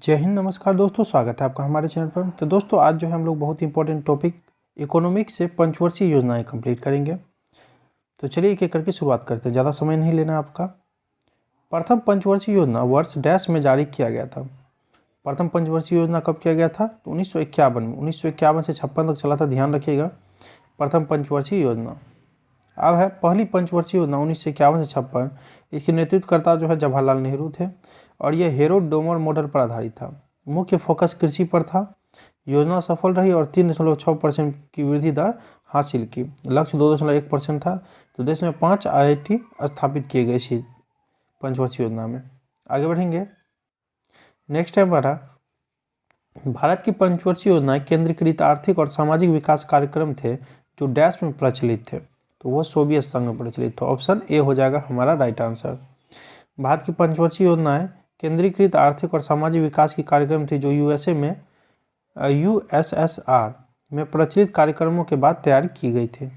जय हिंद, नमस्कार दोस्तों, स्वागत है आपका हमारे चैनल पर। तो दोस्तों आज जो है हम लोग बहुत इंपॉर्टेंट टॉपिक इकोनॉमिक्स से पंचवर्षीय योजनाएं कंप्लीट करेंगे। तो चलिए एक एक करके शुरुआत करते हैं, ज़्यादा समय नहीं लेना आपका। प्रथम पंचवर्षीय योजना वर्ष डैश में जारी किया गया था। प्रथम पंचवर्षीय योजना कब किया गया था? तो 1951 में। 1951 से 56 तक चला था, ध्यान रखिएगा। प्रथम पंचवर्षीय योजना अब है पहली पंचवर्षीय योजना 1951 से 56। इसके नेतृत्वकर्ता जो है जवाहरलाल नेहरू थे और यह हेरोड डोमर मॉडल पर आधारित था। मुख्य फोकस कृषि पर था। योजना सफल रही और 3.6% की वृद्धि दर हासिल की। लक्ष्य 2.1% था। तो देश में 5 IIT स्थापित किए गए इसी पंचवर्षीय योजना में। आगे बढ़ेंगे। नेक्स्ट है हमारा भारत की पंचवर्षीय योजनाएं केंद्रीकृत आर्थिक और सामाजिक विकास कार्यक्रम थे जो डैश में प्रचलित थे। तो वो सोवियत संघ में प्रचलित था। ऑप्शन ए हो जाएगा हमारा राइट आंसर। भारत की पंचवर्षीय योजनाएं केंद्रीकृत आर्थिक और सामाजिक विकास की कार्यक्रम थी जो USSR में प्रचलित कार्यक्रमों के बाद तैयार की गई थी।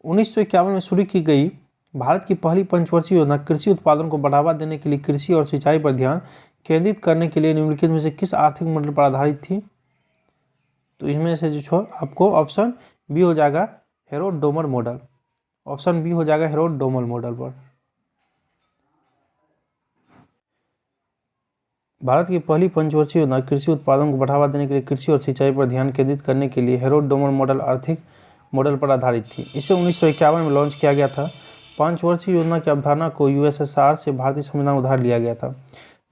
1951 में शुरू की गई भारत की पहली पंचवर्षीय योजना कृषि उत्पादन को बढ़ावा देने के लिए कृषि और सिंचाई पर ध्यान केंद्रित करने के लिए निम्नलिखित में से किस आर्थिक मॉडल पर आधारित थी? तो इसमें से जो आपको ऑप्शन बी हो जाएगा Harrod Domar model. Option B हो जाएगा हेरोड डोमर मॉडल पर। भारत की पहली पंचवर्षीय योजना कृषि उत्पादन को बढ़ावा देने के लिए कृषि और सिंचाई पर ध्यान केंद्रित करने के लिए हेरोड डोमर मॉडल आर्थिक मॉडल पर आधारित थी। इसे 1951 में लॉन्च किया गया था। पंचवर्षीय योजना की अवधारणा को USSR से भारतीय संविधान उधार लिया गया था।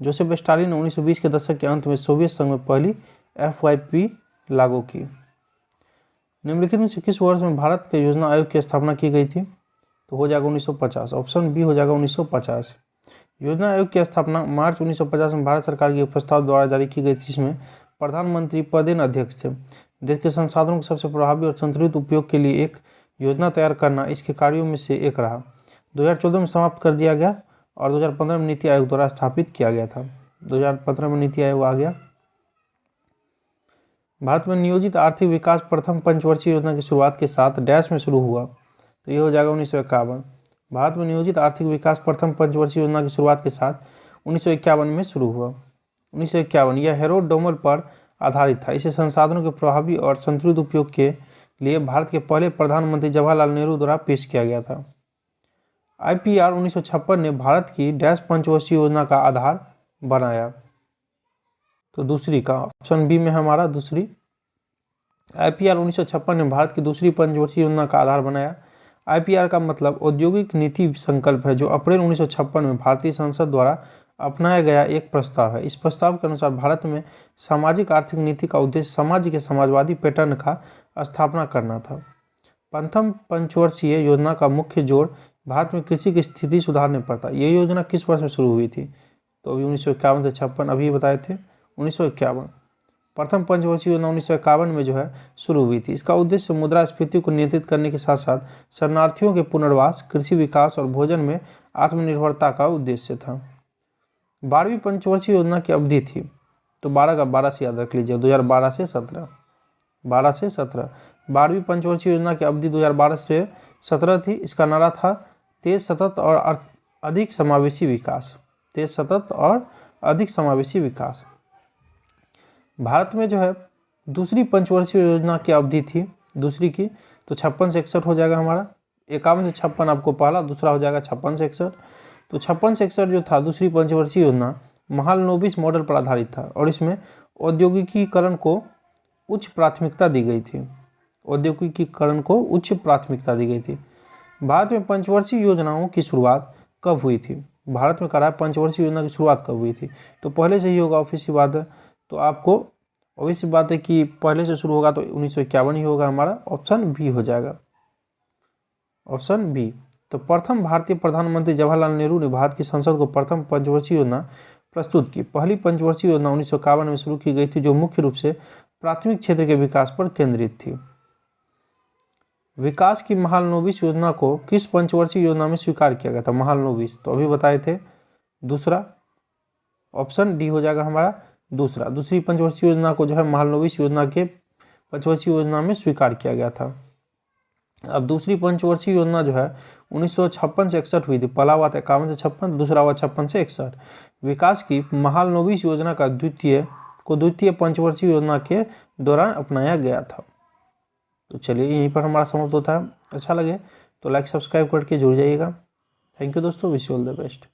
जोसेफ स्टालिन ने 1920 के दशक के अंत में सोवियत संघ में पहली FYP लागू की। निम्नलिखित में से किस वर्ष में भारत के योजना आयोग की स्थापना की गई थी? तो हो जाएगा 1950। ऑप्शन बी हो जाएगा 1950। योजना आयोग की स्थापना मार्च 1950 में भारत सरकार के प्रस्ताव द्वारा जारी की गई थी, जिसमें प्रधानमंत्री पदेन अध्यक्ष थे। देश के संसाधनों के सबसे प्रभावी और संतुलित उपयोग के लिए एक योजना तैयार करना इसके कार्यों में से एक रहा। 2014 में समाप्त कर दिया गया और 2015 में नीति आयोग द्वारा स्थापित किया गया था। 2015 में नीति आयोग आ गया। भारत में नियोजित आर्थिक विकास प्रथम पंचवर्षीय योजना की शुरुआत के साथ डैश में शुरू हुआ। तो ये हो जाएगा 1951। भारत में नियोजित आर्थिक विकास प्रथम पंचवर्षीय योजना की शुरुआत के साथ 1951 में शुरू हुआ। 1951 यह हेरोड डोमर पर आधारित था। इसे संसाधनों के प्रभावी और संतुलित उपयोग के लिए भारत के पहले प्रधानमंत्री जवाहरलाल नेहरू द्वारा पेश किया गया था। IPR 1956 ने भारत की डैश पंचवर्षीय योजना का आधार बनाया। तो दूसरी का ऑप्शन बी में हमारा दूसरी। IPR 1956 ने भारत की दूसरी पंचवर्षीय योजना का आधार बनाया। IPR का मतलब औद्योगिक नीति संकल्प है, जो अप्रैल 1956 में भारतीय संसद द्वारा अपनाया गया एक प्रस्ताव है। इस प्रस्ताव के अनुसार भारत में सामाजिक आर्थिक नीति का उद्देश्य समाज के समाजवादी पैटर्न का स्थापना करना था। प्रथम पंचवर्षीय योजना का मुख्य जोर भारत में कृषि की स्थिति सुधारने पर था। यह योजना किस वर्ष में शुरू हुई थी? तो अभी 1951 से 56 अभी बताए थे। 1951 प्रथम पंचवर्षीय योजना 1951 में जो है शुरू हुई थी। इसका उद्देश्य मुद्रास्फीति को नियंत्रित करने के साथ साथ शरणार्थियों के पुनर्वास, कृषि विकास और भोजन में आत्मनिर्भरता का उद्देश्य था। 12वीं पंचवर्षीय योजना की अवधि थी, तो 12 का 12 से याद रख लीजिए, 2012 से 17। 12 से 17 12वीं पंचवर्षीय योजना की अवधि 2012 से 17 थी। इसका नारा था तेज, सतत और अधिक समावेशी विकास। तेज, सतत और अधिक समावेशी विकास। भारत में जो है दूसरी पंचवर्षीय योजना की अवधि थी दूसरी की, तो 56 से 61 हो जाएगा हमारा। 51 से 56 आपको पहला, दूसरा हो जाएगा 56 से 61। तो 56 से 61 जो था दूसरी पंचवर्षीय योजना महालनोबिस मॉडल पर आधारित था और इसमें औद्योगिकीकरण को उच्च प्राथमिकता दी गई थी। औद्योगिकीकरण को उच्च प्राथमिकता दी गई थी। भारत में पंचवर्षीय योजनाओं की शुरुआत कब हुई थी? भारत में कहा पंचवर्षीय योजना की शुरुआत कब हुई थी? तो पहले से ही होगा, ऑफिस की बात है, तो आपको ऑब्वियस बात है कि पहले से शुरू होगा तो 1951 ही होगा हमारा। ऑप्शन बी हो जाएगा, ऑप्शन बी। तो प्रथम भारतीय प्रधानमंत्री जवाहरलाल नेहरू ने भारत की संसद को प्रथम पंचवर्षीय योजना प्रस्तुत की। पहली पंचवर्षीय योजना 1951 में शुरू की गई थी, जो मुख्य रूप से प्राथमिक क्षेत्र के विकास पर केंद्रित थी। विकास की महालनोबिस योजना को किस पंचवर्षीय योजना में स्वीकार किया गया था? महालनोबिस तो अभी बताए थे, दूसरा। ऑप्शन डी हो जाएगा हमारा दूसरा। दूसरी पंचवर्षीय योजना को जो है महालनोबिस योजना के पंचवर्षीय योजना में स्वीकार किया गया था। अब दूसरी पंचवर्षीय योजना जो है 1956 से 61 हुई थी। पहला हुआ था 51 से 56, दूसरा हुआ 56 से 61। विकास की महालनोबिस योजना का द्वितीय पंचवर्षीय योजना के दौरान अपनाया गया था। तो चलिए यहीं पर हमारा समाप्त होता है। अच्छा लगे तो लाइक सब्सक्राइब करके जुड़ जाइएगा। थैंक यू दोस्तों, wish you all the best.